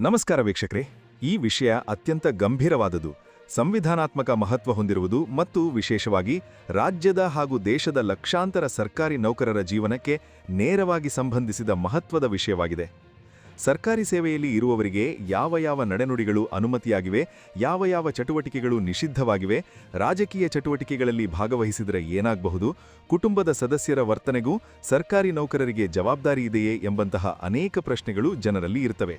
ನಮಸ್ಕಾರ ವೀಕ್ಷಕರೇ. ಈ ವಿಷಯ ಅತ್ಯಂತ ಗಂಭೀರವಾದುದು, ಸಂವಿಧಾನಾತ್ಮಕ ಮಹತ್ವ ಹೊಂದಿರುವುದು ಮತ್ತು ವಿಶೇಷವಾಗಿ ರಾಜ್ಯದ ಹಾಗೂ ದೇಶದ ಲಕ್ಷಾಂತರ ಸರ್ಕಾರಿ ನೌಕರರ ಜೀವನಕ್ಕೆ ನೇರವಾಗಿ ಸಂಬಂಧಿಸಿದ ಮಹತ್ವದ ವಿಷಯವಾಗಿದೆ. ಸರ್ಕಾರಿ ಸೇವೆಯಲ್ಲಿ ಇರುವವರಿಗೆ ಯಾವ ನಡೆನುಡಿಗಳು ಅನುಮತಿಯಾಗಿವೆ, ಯಾವ ಚಟುವಟಿಕೆಗಳು ನಿಷಿದ್ಧವಾಗಿವೆ, ರಾಜಕೀಯ ಚಟುವಟಿಕೆಗಳಲ್ಲಿ ಭಾಗವಹಿಸಿದರೆ ಏನಾಗಬಹುದು, ಕುಟುಂಬದ ಸದಸ್ಯರ ವರ್ತನೆಗೂ ಸರ್ಕಾರಿ ನೌಕರರಿಗೆ ಜವಾಬ್ದಾರಿ ಇದೆಯೇ ಎಂಬಂತಹ ಅನೇಕ ಪ್ರಶ್ನೆಗಳು ಜನರಲ್ಲಿ ಇರ್ತವೆ.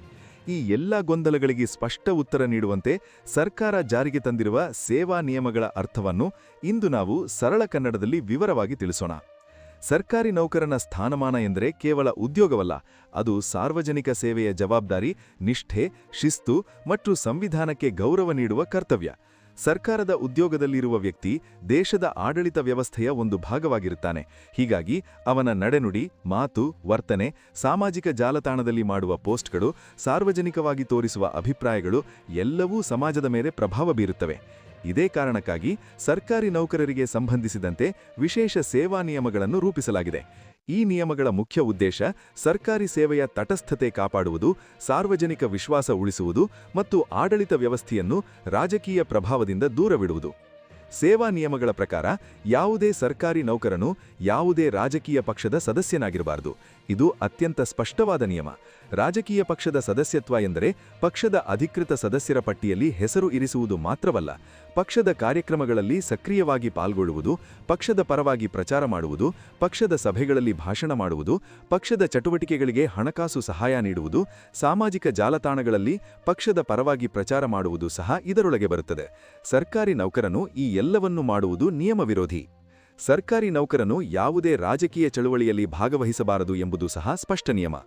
ಈ ಎಲ್ಲ ಗೊಂದಲಗಳಿಗೆ ಸ್ಪಷ್ಟ ಉತ್ತರ ನೀಡುವಂತೆ ಸರ್ಕಾರ ಜಾರಿಗೆ ತಂದಿರುವ ಸೇವಾ ನಿಯಮಗಳ ಅರ್ಥವನ್ನು ಇಂದು ನಾವು ಸರಳ ಕನ್ನಡದಲ್ಲಿ ವಿವರವಾಗಿ ತಿಳಿಸೋಣ. ಸರ್ಕಾರಿ ನೌಕರನ ಸ್ಥಾನಮಾನ ಎಂದರೆ ಕೇವಲ ಉದ್ಯೋಗವಲ್ಲ, ಅದು ಸಾರ್ವಜನಿಕ ಸೇವೆಯ ಜವಾಬ್ದಾರಿ, ನಿಷ್ಠೆ, ಶಿಸ್ತು ಮತ್ತು ಸಂವಿಧಾನಕ್ಕೆ ಗೌರವ ನೀಡುವ ಕರ್ತವ್ಯ. ಸರ್ಕಾರದ ಉದ್ಯೋಗದಲ್ಲಿರುವ ವ್ಯಕ್ತಿ ದೇಶದ ಆಡಳಿತ ವ್ಯವಸ್ಥೆಯ ಒಂದು ಭಾಗವಾಗಿರುತ್ತಾನೆ. ಹೀಗಾಗಿ ಅವನ ನಡೆನುಡಿ, ಮಾತು, ವರ್ತನೆ, ಸಾಮಾಜಿಕ ಜಾಲತಾಣದಲ್ಲಿ ಮಾಡುವ ಪೋಸ್ಟ್ಗಳು, ಸಾರ್ವಜನಿಕವಾಗಿ ತೋರಿಸುವ ಅಭಿಪ್ರಾಯಗಳು ಎಲ್ಲವೂ ಸಮಾಜದ ಮೇಲೆ ಪ್ರಭಾವ ಬೀರುತ್ತವೆ. ಇದೇ ಕಾರಣಕ್ಕಾಗಿ ಸರ್ಕಾರಿ ನೌಕರರಿಗೆ ಸಂಬಂಧಿಸಿದಂತೆ ವಿಶೇಷ ಸೇವಾ ನಿಯಮಗಳನ್ನು ರೂಪಿಸಲಾಗಿದೆ. ಈ ನಿಯಮಗಳ ಮುಖ್ಯ ಉದ್ದೇಶ ಸರ್ಕಾರಿ ಸೇವೆಯ ತಟಸ್ಥತೆ ಕಾಪಾಡುವುದು, ಸಾರ್ವಜನಿಕ ವಿಶ್ವಾಸ ಉಳಿಸುವುದು ಮತ್ತು ಆಡಳಿತ ವ್ಯವಸ್ಥೆಯನ್ನು ರಾಜಕೀಯ ಪ್ರಭಾವದಿಂದ ದೂರವಿಡುವುದು. ಸೇವಾ ನಿಯಮಗಳ ಪ್ರಕಾರ ಯಾವುದೇ ಸರ್ಕಾರಿ ನೌಕರನು ಯಾವುದೇ ರಾಜಕೀಯ ಪಕ್ಷದ ಸದಸ್ಯನಾಗಿರಬಾರದು. ಇದು ಅತ್ಯಂತ ಸ್ಪಷ್ಟವಾದ ನಿಯಮ. ರಾಜಕೀಯ ಪಕ್ಷದ ಸದಸ್ಯತ್ವ ಎಂದರೆ ಪಕ್ಷದ ಅಧಿಕೃತ ಸದಸ್ಯರ ಪಟ್ಟಿಯಲ್ಲಿ ಹೆಸರು ಇರಿಸುವುದು ಮಾತ್ರವಲ್ಲ, ಪಕ್ಷದ ಕಾರ್ಯಕ್ರಮಗಳಲ್ಲಿ ಸಕ್ರಿಯವಾಗಿ ಪಾಲ್ಗೊಳ್ಳುವುದು, ಪಕ್ಷದ ಪರವಾಗಿ ಪ್ರಚಾರ ಮಾಡುವುದು, ಪಕ್ಷದ ಸಭೆಗಳಲ್ಲಿ ಭಾಷಣ ಮಾಡುವುದು, ಪಕ್ಷದ ಚಟುವಟಿಕೆಗಳಿಗೆ ಹಣಕಾಸು ಸಹಾಯ ನೀಡುವುದು, ಸಾಮಾಜಿಕ ಜಾಲತಾಣಗಳಲ್ಲಿ ಪಕ್ಷದ ಪರವಾಗಿ ಪ್ರಚಾರ ಮಾಡುವುದು ಸಹ ಇದರೊಳಗೆ ಬರುತ್ತದೆ. ಸರ್ಕಾರಿ ನೌಕರನು ಈ ಎಲ್ಲವನ್ನೂ ಮಾಡುವುದು ನಿಯಮ ವಿರೋಧಿ. ಸರ್ಕಾರಿ ನೌಕರನು ಯಾವುದೇ ರಾಜಕೀಯ ಚಳುವಳಿಯಲ್ಲಿ ಭಾಗವಹಿಸಬಾರದು ಎಂಬುದು ಸಹ ಸ್ಪಷ್ಟ ನಿಯಮ.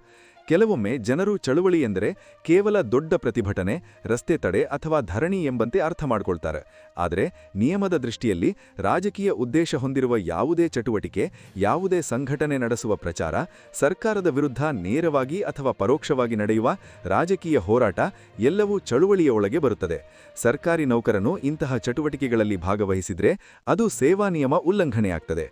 ಕೆಲವೊಮ್ಮೆ ಜನರು ಚಳುವಳಿ ಎಂದರೆ ಕೇವಲ ದೊಡ್ಡ ಪ್ರತಿಭಟನೆ, ರಸ್ತೆ ತಡೆ ಅಥವಾ ಧರಣಿ ಎಂಬಂತೆ ಅರ್ಥ ಮಾಡಿಕೊಳ್ತಾರೆ. ಆದರೆ ನಿಯಮದ ದೃಷ್ಟಿಯಲ್ಲಿ ರಾಜಕೀಯ ಉದ್ದೇಶ ಹೊಂದಿರುವ ಯಾವುದೇ ಚಟುವಟಿಕೆ, ಯಾವುದೇ ಸಂಘಟನೆ ನಡೆಸುವ ಪ್ರಚಾರ, ಸರ್ಕಾರದ ವಿರುದ್ಧ ನೇರವಾಗಿ ಅಥವಾ ಪರೋಕ್ಷವಾಗಿ ನಡೆಯುವ ರಾಜಕೀಯ ಹೋರಾಟ ಎಲ್ಲವೂ ಚಳುವಳಿಯ ಒಳಗೆ ಬರುತ್ತದೆ. ಸರ್ಕಾರಿ ನೌಕರನು ಇಂತಹ ಚಟುವಟಿಕೆಗಳಲ್ಲಿ ಭಾಗವಹಿಸಿದರೆ ಅದು ಸೇವಾ ನಿಯಮ ಉಲ್ಲಂಘನೆಯಾಗ್ತದೆ.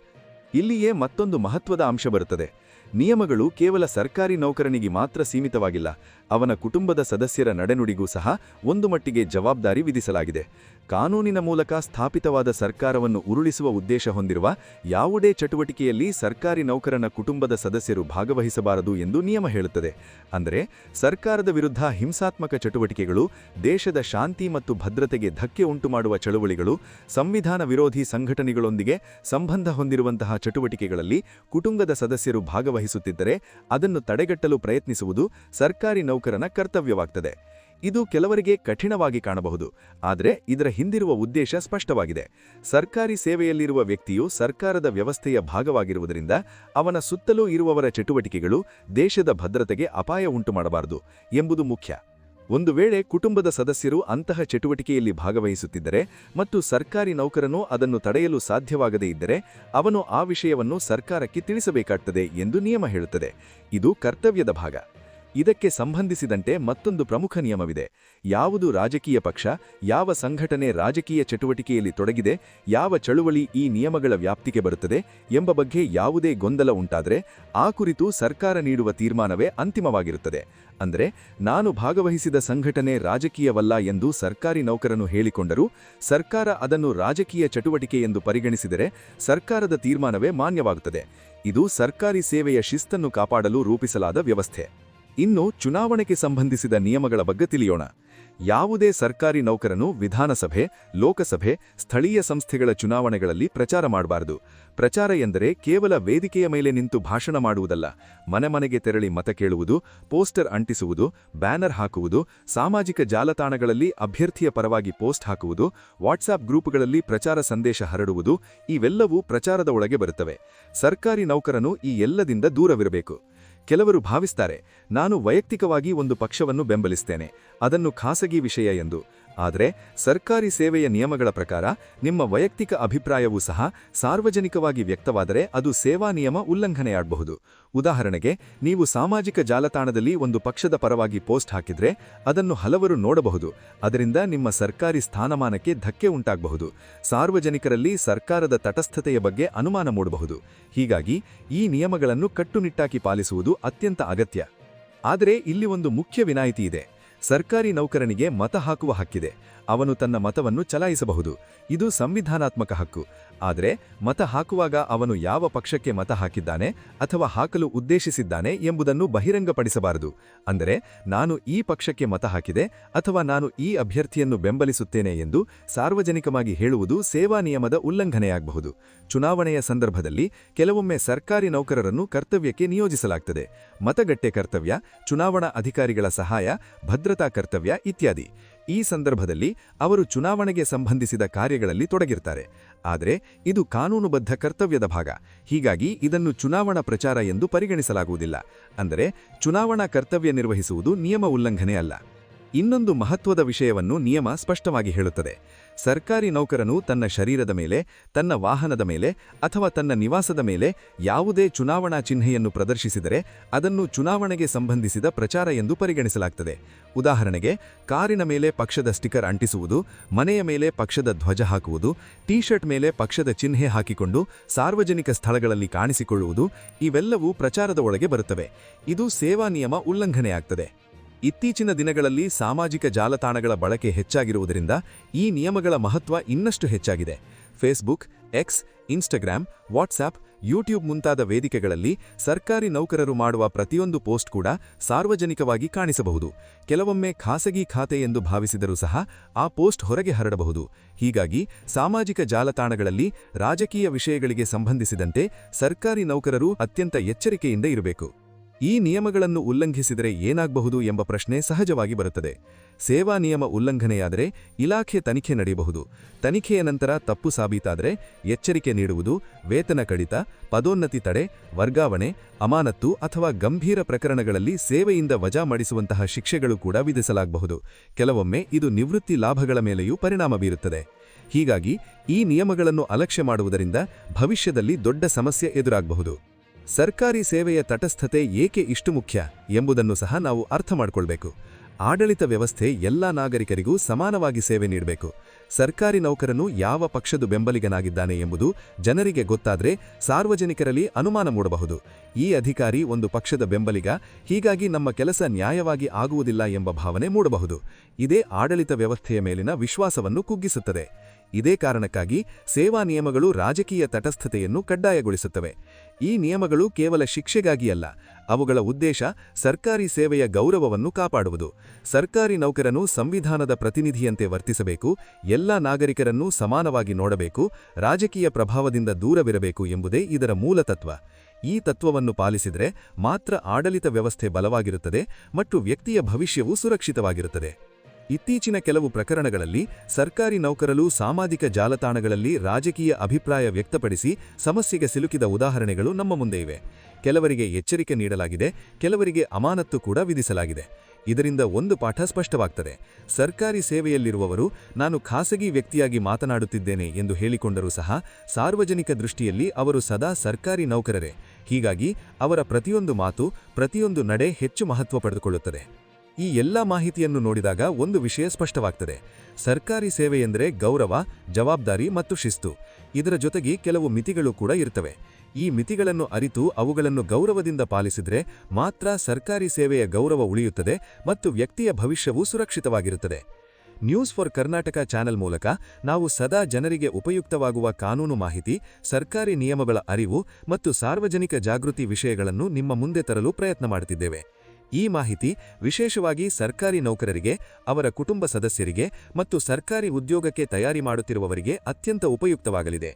ಇಲ್ಲಿಯೇ ಮತ್ತೊಂದು ಮಹತ್ವದ ಅಂಶ ಬರುತ್ತದೆ. ನಿಯಮಗಳು ಕೇವಲ ಸರ್ಕಾರಿ ನೌಕರನಿಗೆ ಮಾತ್ರ ಸೀಮಿತವಾಗಿಲ್ಲ, ಅವನ ಕುಟುಂಬದ ಸದಸ್ಯರ ನಡೆನುಡಿಗೂ ಸಹ ಒಂದು ಮಟ್ಟಿಗೆ ಜವಾಬ್ದಾರಿ ವಿಧಿಸಲಾಗಿದೆ. ಕಾನೂನಿನ ಮೂಲಕ ಸ್ಥಾಪಿತವಾದ ಸರ್ಕಾರವನ್ನು ಉರುಳಿಸುವ ಉದ್ದೇಶ ಹೊಂದಿರುವ ಯಾವುದೇ ಚಟುವಟಿಕೆಯಲ್ಲಿ ಸರ್ಕಾರಿ ನೌಕರನ ಕುಟುಂಬದ ಸದಸ್ಯರು ಭಾಗವಹಿಸಬಾರದು ಎಂದು ನಿಯಮ ಹೇಳುತ್ತದೆ. ಅಂದರೆ ಸರ್ಕಾರದ ವಿರುದ್ಧ ಹಿಂಸಾತ್ಮಕ ಚಟುವಟಿಕೆಗಳು, ದೇಶದ ಶಾಂತಿ ಮತ್ತು ಭದ್ರತೆಗೆ ಧಕ್ಕೆ ಉಂಟುಮಾಡುವ ಚಳುವಳಿಗಳು, ಸಂವಿಧಾನ ವಿರೋಧಿ ಸಂಘಟನೆಗಳೊಂದಿಗೆ ಸಂಬಂಧ ಹೊಂದಿರುವಂತಹ ಚಟುವಟಿಕೆಗಳಲ್ಲಿ ಕುಟುಂಬದ ಸದಸ್ಯರು ಭಾಗವಹಿಸುತ್ತಿದ್ದರೆ ಅದನ್ನು ತಡೆಗಟ್ಟಲು ಪ್ರಯತ್ನಿಸುವುದು ಸರ್ಕಾರಿ ನೌಕರನ ಕರ್ತವ್ಯವಾಗ್ತದೆ. ಇದು ಕೆಲವರಿಗೆ ಕಠಿಣವಾಗಿ ಕಾಣಬಹುದು, ಆದರೆ ಇದರ ಹಿಂದಿರುವ ಉದ್ದೇಶ ಸ್ಪಷ್ಟವಾಗಿದೆ. ಸರ್ಕಾರಿ ಸೇವೆಯಲ್ಲಿರುವ ವ್ಯಕ್ತಿಯು ಸರ್ಕಾರದ ವ್ಯವಸ್ಥೆಯ ಭಾಗವಾಗಿರುವುದರಿಂದ ಅವನ ಸುತ್ತಲೂ ಇರುವವರ ಚಟುವಟಿಕೆಗಳು ದೇಶದ ಭದ್ರತೆಗೆ ಅಪಾಯ ಉಂಟುಮಾಡಬಾರದು ಎಂಬುದು ಮುಖ್ಯ. ಒಂದು ವೇಳೆ ಕುಟುಂಬದ ಸದಸ್ಯರು ಅಂತಹ ಚಟುವಟಿಕೆಯಲ್ಲಿ ಭಾಗವಹಿಸುತ್ತಿದ್ದರೆ ಮತ್ತು ಸರ್ಕಾರಿ ನೌಕರನು ಅದನ್ನು ತಡೆಯಲು ಸಾಧ್ಯವಾಗದೇ ಇದ್ದರೆ ಅವನು ಆ ವಿಷಯವನ್ನು ಸರ್ಕಾರಕ್ಕೆ ತಿಳಿಸಬೇಕಾಗುತ್ತದೆ ಎಂದು ನಿಯಮ ಹೇಳುತ್ತದೆ. ಇದು ಕರ್ತವ್ಯದ ಭಾಗ. ಇದಕ್ಕೆ ಸಂಬಂಧಿಸಿದಂತೆ ಮತ್ತೊಂದು ಪ್ರಮುಖ ನಿಯಮವಿದೆ. ಯಾವುದು ರಾಜಕೀಯ ಪಕ್ಷ, ಯಾವ ಸಂಘಟನೆ ರಾಜಕೀಯ ಚಟುವಟಿಕೆಯಲ್ಲಿ ತೊಡಗಿದೆ, ಯಾವ ಚಳುವಳಿ ಈ ನಿಯಮಗಳ ವ್ಯಾಪ್ತಿಗೆ ಬರುತ್ತದೆ ಎಂಬ ಬಗ್ಗೆ ಯಾವುದೇ ಗೊಂದಲ ಉಂಟಾದರೆ ಆ ಕುರಿತು ಸರ್ಕಾರ ನೀಡುವ ತೀರ್ಮಾನವೇ ಅಂತಿಮವಾಗಿರುತ್ತದೆ. ಅಂದರೆ ನಾನು ಭಾಗವಹಿಸಿದ ಸಂಘಟನೆ ರಾಜಕೀಯವಲ್ಲ ಎಂದು ಸರ್ಕಾರಿ ನೌಕರನು ಹೇಳಿಕೊಂಡರೂ ಸರ್ಕಾರ ಅದನ್ನು ರಾಜಕೀಯ ಚಟುವಟಿಕೆ ಎಂದು ಪರಿಗಣಿಸಿದರೆ ಸರ್ಕಾರದ ತೀರ್ಮಾನವೇ ಮಾನ್ಯವಾಗುತ್ತದೆ. ಇದು ಸರ್ಕಾರಿ ಸೇವೆಯ ಶಿಸ್ತನ್ನು ಕಾಪಾಡಲು ರೂಪಿಸಲಾದ ವ್ಯವಸ್ಥೆ. ಇನ್ನು ಚುನಾವಣೆಗೆ ಸಂಬಂಧಿಸಿದ ನಿಯಮಗಳ ಬಗ್ಗೆ ತಿಳಿಯೋಣ. ಯಾವುದೇ ಸರ್ಕಾರಿ ನೌಕರನು ವಿಧಾನಸಭೆ, ಲೋಕಸಭೆ, ಸ್ಥಳೀಯ ಸಂಸ್ಥೆಗಳ ಚುನಾವಣೆಗಳಲ್ಲಿ ಪ್ರಚಾರ ಮಾಡಬಾರದು. ಪ್ರಚಾರ ಎಂದರೆ ಕೇವಲ ವೇದಿಕೆಯ ಮೇಲೆ ನಿಂತು ಭಾಷಣ ಮಾಡುವುದಲ್ಲ. ಮನೆ ಮನೆಗೆ ತೆರಳಿ ಮತ ಕೇಳುವುದು, ಪೋಸ್ಟರ್ ಅಂಟಿಸುವುದು, ಬ್ಯಾನರ್ ಹಾಕುವುದು, ಸಾಮಾಜಿಕ ಜಾಲತಾಣಗಳಲ್ಲಿ ಅಭ್ಯರ್ಥಿಯ ಪರವಾಗಿ ಪೋಸ್ಟ್ ಹಾಕುವುದು, ವಾಟ್ಸಾಪ್ ಗ್ರೂಪ್ಗಳಲ್ಲಿ ಪ್ರಚಾರ ಸಂದೇಶ ಹರಡುವುದು ಇವೆಲ್ಲವೂ ಪ್ರಚಾರದ ಒಳಗೆ ಬರುತ್ತವೆ. ಸರ್ಕಾರಿ ನೌಕರನು ಈ ಎಲ್ಲದಿಂದ ದೂರವಿರಬೇಕು. ಕೆಲವರು ಭಾವಿಸ್ತಾರೆ, ನಾನು ವೈಯಕ್ತಿಕವಾಗಿ ಒಂದು ಪಕ್ಷವನ್ನು ಬೆಂಬಲಿಸ್ತೇನೆ, ಅದನ್ನು ಖಾಸಗಿ ವಿಷಯ ಎಂದು. ಆದರೆ ಸರ್ಕಾರಿ ಸೇವೆಯ ನಿಯಮಗಳ ಪ್ರಕಾರ ನಿಮ್ಮ ವೈಯಕ್ತಿಕ ಅಭಿಪ್ರಾಯವೂ ಸಹ ಸಾರ್ವಜನಿಕವಾಗಿ ವ್ಯಕ್ತವಾದರೆ ಅದು ಸೇವಾ ನಿಯಮ ಉಲ್ಲಂಘನೆಯಾಗಬಹುದು. ಉದಾಹರಣೆಗೆ, ನೀವು ಸಾಮಾಜಿಕ ಜಾಲತಾಣದಲ್ಲಿ ಒಂದು ಪಕ್ಷದ ಪರವಾಗಿ ಪೋಸ್ಟ್ ಹಾಕಿದ್ರೆ ಅದನ್ನು ಹಲವರು ನೋಡಬಹುದು. ಅದರಿಂದ ನಿಮ್ಮ ಸರ್ಕಾರಿ ಸ್ಥಾನಮಾನಕ್ಕೆ ಧಕ್ಕೆ ಉಂಟಾಗಬಹುದು. ಸಾರ್ವಜನಿಕರಲ್ಲಿ ಸರ್ಕಾರದ ತಟಸ್ಥತೆಯ ಬಗ್ಗೆ ಅನುಮಾನ ಮೂಡಬಹುದು. ಹೀಗಾಗಿ ಈ ನಿಯಮಗಳನ್ನು ಕಟ್ಟುನಿಟ್ಟಾಗಿ ಪಾಲಿಸುವುದು ಅತ್ಯಂತ ಅಗತ್ಯ. ಆದರೆ ಇಲ್ಲಿ ಒಂದು ಮುಖ್ಯ ವಿನಾಯಿತಿ ಇದೆ. ಸರ್ಕಾರಿ ನೌಕರನಿಗೆ ಮತ ಹಾಕುವ ಹಕ್ಕಿದೆ. ಅವನು ತನ್ನ ಮತವನ್ನು ಚಲಾಯಿಸಬಹುದು. ಇದು ಸಂವಿಧಾನಾತ್ಮಕ ಹಕ್ಕು. ಆದರೆ ಮತ ಹಾಕುವಾಗ ಅವನು ಯಾವ ಪಕ್ಷಕ್ಕೆ ಮತ ಹಾಕಿದ್ದಾನೆ ಅಥವಾ ಹಾಕಲು ಉದ್ದೇಶಿಸಿದ್ದಾನೆ ಎಂಬುದನ್ನು ಬಹಿರಂಗಪಡಿಸಬಾರದು. ಅಂದರೆ ನಾನು ಈ ಪಕ್ಷಕ್ಕೆ ಮತ ಹಾಕಿದೆ ಅಥವಾ ನಾನು ಈ ಅಭ್ಯರ್ಥಿಯನ್ನು ಬೆಂಬಲಿಸುತ್ತೇನೆ ಎಂದು ಸಾರ್ವಜನಿಕವಾಗಿ ಹೇಳುವುದು ಸೇವಾ ನಿಯಮದ ಉಲ್ಲಂಘನೆಯಾಗಬಹುದು. ಚುನಾವಣೆಯ ಸಂದರ್ಭದಲ್ಲಿ ಕೆಲವೊಮ್ಮೆ ಸರ್ಕಾರಿ ನೌಕರರನ್ನು ಕರ್ತವ್ಯಕ್ಕೆ ನಿಯೋಜಿಸಲಾಗುತ್ತದೆ. ಮತಗಟ್ಟೆ ಕರ್ತವ್ಯ, ಚುನಾವಣಾ ಅಧಿಕಾರಿಗಳ ಸಹಾಯ, ಭದ್ರತಾ ಕರ್ತವ್ಯ ಇತ್ಯಾದಿ. ಈ ಸಂದರ್ಭದಲ್ಲಿ ಅವರು ಚುನಾವಣೆಗೆ ಸಂಬಂಧಿಸಿದ ಕಾರ್ಯಗಳಲ್ಲಿ ತೊಡಗಿರ್ತಾರೆ. ಆದರೆ ಇದು ಕಾನೂನುಬದ್ಧ ಕರ್ತವ್ಯದ ಭಾಗ. ಹೀಗಾಗಿ ಇದನ್ನು ಚುನಾವಣಾ ಪ್ರಚಾರ ಎಂದು ಪರಿಗಣಿಸಲಾಗುವುದಿಲ್ಲ. ಅಂದರೆ ಚುನಾವಣಾ ಕರ್ತವ್ಯ ನಿರ್ವಹಿಸುವುದು ನಿಯಮ ಉಲ್ಲಂಘನೆ ಅಲ್ಲ. ಇನ್ನೊಂದು ಮಹತ್ವದ ವಿಷಯವನ್ನು ನಿಯಮ ಸ್ಪಷ್ಟವಾಗಿ ಹೇಳುತ್ತದೆ. ಸರ್ಕಾರಿ ನೌಕರನು ತನ್ನ ಶರೀರದ ಮೇಲೆ, ತನ್ನ ವಾಹನದ ಮೇಲೆ ಅಥವಾ ತನ್ನ ನಿವಾಸದ ಮೇಲೆ ಯಾವುದೇ ಚುನಾವಣಾ ಚಿಹ್ನೆಯನ್ನು ಪ್ರದರ್ಶಿಸಿದರೆ ಅದನ್ನು ಚುನಾವಣೆಗೆ ಸಂಬಂಧಿಸಿದ ಪ್ರಚಾರ ಎಂದು ಪರಿಗಣಿಸಲಾಗುತ್ತದೆ. ಉದಾಹರಣೆಗೆ, ಕಾರಿನ ಮೇಲೆ ಪಕ್ಷದ ಸ್ಟಿಕರ್ ಅಂಟಿಸುವುದು, ಮನೆಯ ಮೇಲೆ ಪಕ್ಷದ ಧ್ವಜ ಹಾಕುವುದು, ಟೀ ಶರ್ಟ್ ಮೇಲೆ ಪಕ್ಷದ ಚಿಹ್ನೆ ಹಾಕಿಕೊಂಡು ಸಾರ್ವಜನಿಕ ಸ್ಥಳಗಳಲ್ಲಿ ಕಾಣಿಸಿಕೊಳ್ಳುವುದು ಇವೆಲ್ಲವೂ ಪ್ರಚಾರದ ಒಳಗೆ ಬರುತ್ತವೆ. ಇದು ಸೇವಾ ನಿಯಮ ಉಲ್ಲಂಘನೆಯಾಗುತ್ತದೆ. ಇತ್ತೀಚಿನ ದಿನಗಳಲ್ಲಿ ಸಾಮಾಜಿಕ ಜಾಲತಾಣಗಳ ಬಳಕೆ ಹೆಚ್ಚಾಗಿರುವುದರಿಂದ ಈ ನಿಯಮಗಳ ಮಹತ್ವ ಇನ್ನಷ್ಟು ಹೆಚ್ಚಾಗಿದೆ. Facebook, X, Instagram, WhatsApp, YouTube ಮುಂತಾದ ವೇದಿಕೆಗಳಲ್ಲಿ ಸರ್ಕಾರಿ ನೌಕರರು ಮಾಡುವ ಪ್ರತಿಯೊಂದು ಪೋಸ್ಟ್ ಕೂಡ ಸಾರ್ವಜನಿಕವಾಗಿ ಕಾಣಿಸಬಹುದು. ಕೆಲವೊಮ್ಮೆ ಖಾಸಗಿ ಖಾತೆ ಎಂದು ಭಾವಿಸಿದರೂ ಸಹ ಆ ಪೋಸ್ಟ್ ಹೊರಗೆ ಹರಡಬಹುದು. ಹೀಗಾಗಿ ಸಾಮಾಜಿಕ ಜಾಲತಾಣಗಳಲ್ಲಿ ರಾಜಕೀಯ ವಿಷಯಗಳಿಗೆ ಸಂಬಂಧಿಸಿದಂತೆ ಸರ್ಕಾರಿ ನೌಕರರು ಅತ್ಯಂತ ಎಚ್ಚರಿಕೆಯಿಂದ ಇರಬೇಕು. ಈ ನಿಯಮಗಳನ್ನು ಉಲ್ಲಂಘಿಸಿದರೆ ಏನಾಗಬಹುದು ಎಂಬ ಪ್ರಶ್ನೆ ಸಹಜವಾಗಿ ಬರುತ್ತದೆ. ಸೇವಾ ನಿಯಮ ಉಲ್ಲಂಘನೆಯಾದರೆ ಇಲಾಖೆ ತನಿಖೆ ನಡೆಯಬಹುದು. ತನಿಖೆಯ ನಂತರ ತಪ್ಪು ಸಾಬೀತಾದರೆ ಎಚ್ಚರಿಕೆ ನೀಡುವುದು, ವೇತನ ಕಡಿತ, ಪದೋನ್ನತಿ ತಡೆ, ವರ್ಗಾವಣೆ, ಅಮಾನತ್ತು ಅಥವಾ ಗಂಭೀರ ಪ್ರಕರಣಗಳಲ್ಲಿ ಸೇವೆಯಿಂದ ವಜಾ ಮಾಡಿಸುವಂತಹ ಶಿಕ್ಷೆಗಳು ಕೂಡ ವಿಧಿಸಲಾಗಬಹುದು. ಕೆಲವೊಮ್ಮೆ ಇದು ನಿವೃತ್ತಿ ಲಾಭಗಳ ಮೇಲೆಯೂ ಪರಿಣಾಮ ಬೀರುತ್ತದೆ. ಹೀಗಾಗಿ ಈ ನಿಯಮಗಳನ್ನು ಅಲಕ್ಷ್ಯ ಮಾಡುವುದರಿಂದ ಭವಿಷ್ಯದಲ್ಲಿ ದೊಡ್ಡ ಸಮಸ್ಯೆ ಎದುರಾಗಬಹುದು. ಸರ್ಕಾರಿ ಸೇವೆಯ ತಟಸ್ಥತೆ ಏಕೆ ಇಷ್ಟು ಮುಖ್ಯ ಎಂಬುದನ್ನು ಸಹ ನಾವು ಅರ್ಥ ಮಾಡಿಕೊಳ್ಬೇಕು. ಆಡಳಿತ ವ್ಯವಸ್ಥೆ ಎಲ್ಲ ನಾಗರಿಕರಿಗೂ ಸಮಾನವಾಗಿ ಸೇವೆ ನೀಡಬೇಕು. ಸರ್ಕಾರಿ ನೌಕರನು ಯಾವ ಪಕ್ಷದ ಬೆಂಬಲಿಗನಾಗಿದ್ದಾನೆ ಎಂಬುದು ಜನರಿಗೆ ಗೊತ್ತಾದರೆ ಸಾರ್ವಜನಿಕರಲ್ಲಿ ಅನುಮಾನ ಮೂಡಬಹುದು. ಈ ಅಧಿಕಾರಿ ಒಂದು ಪಕ್ಷದ ಬೆಂಬಲಿಗ, ಹೀಗಾಗಿ ನಮ್ಮ ಕೆಲಸ ನ್ಯಾಯವಾಗಿ ಆಗುವುದಿಲ್ಲ ಎಂಬ ಭಾವನೆ ಮೂಡಬಹುದು. ಇದೇ ಆಡಳಿತ ವ್ಯವಸ್ಥೆಯ ಮೇಲಿನ ವಿಶ್ವಾಸವನ್ನು ಕುಗ್ಗಿಸುತ್ತದೆ. ಇದೇ ಕಾರಣಕ್ಕಾಗಿ ಸೇವಾ ನಿಯಮಗಳು ರಾಜಕೀಯ ತಟಸ್ಥತೆಯನ್ನು ಕಡ್ಡಾಯಗೊಳಿಸುತ್ತವೆ. ಈ ನಿಯಮಗಳು ಕೇವಲ ಶಿಕ್ಷೆಗಾಗಿ ಅಲ್ಲ, ಅವುಗಳ ಉದ್ದೇಶ ಸರ್ಕಾರಿ ಸೇವೆಯ ಗೌರವವನ್ನು ಕಾಪಾಡುವುದು. ಸರ್ಕಾರಿ ನೌಕರನು ಸಂವಿಧಾನದ ಪ್ರತಿನಿಧಿಯಂತೆ ವರ್ತಿಸಬೇಕು, ಎಲ್ಲ ನಾಗರಿಕರನ್ನೂ ಸಮಾನವಾಗಿ ನೋಡಬೇಕು, ರಾಜಕೀಯ ಪ್ರಭಾವದಿಂದ ದೂರವಿರಬೇಕು ಎಂಬುದೇ ಇದರ ಮೂಲ ತತ್ವ. ಈ ತತ್ವವನ್ನು ಪಾಲಿಸಿದರೆ ಮಾತ್ರ ಆಡಳಿತ ವ್ಯವಸ್ಥೆ ಬಲವಾಗಿರುತ್ತದೆ ಮತ್ತು ವ್ಯಕ್ತಿಯ ಭವಿಷ್ಯವೂ ಸುರಕ್ಷಿತವಾಗಿರುತ್ತದೆ. ಇತ್ತೀಚಿನ ಕೆಲವು ಪ್ರಕರಣಗಳಲ್ಲಿ ಸರ್ಕಾರಿ ನೌಕರರು ಸಾಮಾಜಿಕ ಜಾಲತಾಣಗಳಲ್ಲಿ ರಾಜಕೀಯ ಅಭಿಪ್ರಾಯ ವ್ಯಕ್ತಪಡಿಸಿ ಸಮಸ್ಯೆಗೆ ಸಿಲುಕಿದ ಉದಾಹರಣೆಗಳು ನಮ್ಮ ಮುಂದೆ ಇವೆ. ಕೆಲವರಿಗೆ ಎಚ್ಚರಿಕೆ ನೀಡಲಾಗಿದೆ, ಕೆಲವರಿಗೆ ಅಮಾನತ್ತು ಕೂಡ ವಿಧಿಸಲಾಗಿದೆ. ಇದರಿಂದ ಒಂದು ಪಾಠ ಸ್ಪಷ್ಟವಾಗ್ತದೆ. ಸರ್ಕಾರಿ ಸೇವೆಯಲ್ಲಿರುವವರು ನಾನು ಖಾಸಗಿ ವ್ಯಕ್ತಿಯಾಗಿ ಮಾತನಾಡುತ್ತಿದ್ದೇನೆ ಎಂದು ಹೇಳಿಕೊಂಡರೂ ಸಹ ಸಾರ್ವಜನಿಕ ದೃಷ್ಟಿಯಲ್ಲಿ ಅವರು ಸದಾ ಸರ್ಕಾರಿ ನೌಕರರೇ. ಹೀಗಾಗಿ ಅವರ ಪ್ರತಿಯೊಂದು ಮಾತು, ಪ್ರತಿಯೊಂದು ನಡೆ ಹೆಚ್ಚು ಮಹತ್ವ ಪಡೆದುಕೊಳ್ಳುತ್ತದೆ. ಈ ಎಲ್ಲ ಮಾಹಿತಿಯನ್ನು ನೋಡಿದಾಗ ಒಂದು ವಿಷಯ ಸ್ಪಷ್ಟವಾಗ್ತದೆ. ಸರ್ಕಾರಿ ಸೇವೆಯೆಂದರೆ ಗೌರವ, ಜವಾಬ್ದಾರಿ ಮತ್ತು ಶಿಸ್ತು. ಇದರ ಜೊತೆಗೆ ಕೆಲವು ಮಿತಿಗಳು ಕೂಡ ಇರ್ತವೆ. ಈ ಮಿತಿಗಳನ್ನು ಅರಿತು ಅವುಗಳನ್ನು ಗೌರವದಿಂದ ಪಾಲಿಸಿದರೆ ಮಾತ್ರ ಸರ್ಕಾರಿ ಸೇವೆಯ ಗೌರವ ಉಳಿಯುತ್ತದೆ ಮತ್ತು ವ್ಯಕ್ತಿಯ ಭವಿಷ್ಯವೂ ಸುರಕ್ಷಿತವಾಗಿರುತ್ತದೆ. ನ್ಯೂಸ್ ಫಾರ್ ಕರ್ನಾಟಕ ಚಾನೆಲ್ ಮೂಲಕ ನಾವು ಸದಾ ಜನರಿಗೆ ಉಪಯುಕ್ತವಾಗುವ ಕಾನೂನು ಮಾಹಿತಿ, ಸರ್ಕಾರಿ ನಿಯಮಗಳ ಅರಿವು ಮತ್ತು ಸಾರ್ವಜನಿಕ ಜಾಗೃತಿ ವಿಷಯಗಳನ್ನು ನಿಮ್ಮ ಮುಂದೆ ತರಲು ಪ್ರಯತ್ನ ಮಾಡುತ್ತಿದ್ದೇವೆ. ಈ ಮಾಹಿತಿ ವಿಶೇಷವಾಗಿ ಸರ್ಕಾರಿ ನೌಕರರಿಗೆ, ಅವರ ಕುಟುಂಬ ಸದಸ್ಯರಿಗೆ ಮತ್ತು ಸರ್ಕಾರಿ ಉದ್ಯೋಗಕ್ಕೆ ತಯಾರಿ ಮಾಡುತ್ತಿರುವವರಿಗೆ ಅತ್ಯಂತ ಉಪಯುಕ್ತವಾಗಲಿದೆ.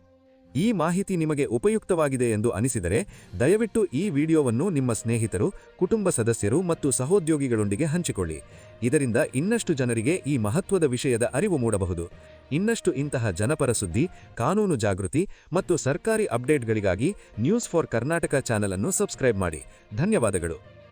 ಈ ಮಾಹಿತಿ ನಿಮಗೆ ಉಪಯುಕ್ತವಾಗಿದೆ ಎಂದು ಅನಿಸಿದರೆ ದಯವಿಟ್ಟು ಈ ವಿಡಿಯೋವನ್ನು ನಿಮ್ಮ ಸ್ನೇಹಿತರು, ಕುಟುಂಬ ಸದಸ್ಯರು ಮತ್ತು ಸಹೋದ್ಯೋಗಿಗಳೊಂದಿಗೆ ಹಂಚಿಕೊಳ್ಳಿ. ಇದರಿಂದ ಇನ್ನಷ್ಟು ಜನರಿಗೆ ಈ ಮಹತ್ವದ ವಿಷಯದ ಅರಿವು ಮೂಡಬಹುದು. ಇನ್ನಷ್ಟು ಇಂತಹ ಜನಪರ ಸುದ್ದಿ, ಕಾನೂನು ಜಾಗೃತಿ ಮತ್ತು ಸರ್ಕಾರಿ ಅಪ್ಡೇಟ್ಗಳಿಗಾಗಿ ನ್ಯೂಸ್ ಫಾರ್ ಕರ್ನಾಟಕ ಚಾನೆಲ್ ಅನ್ನು ಸಬ್ಸ್ಕ್ರೈಬ್ ಮಾಡಿ. ಧನ್ಯವಾದಗಳು.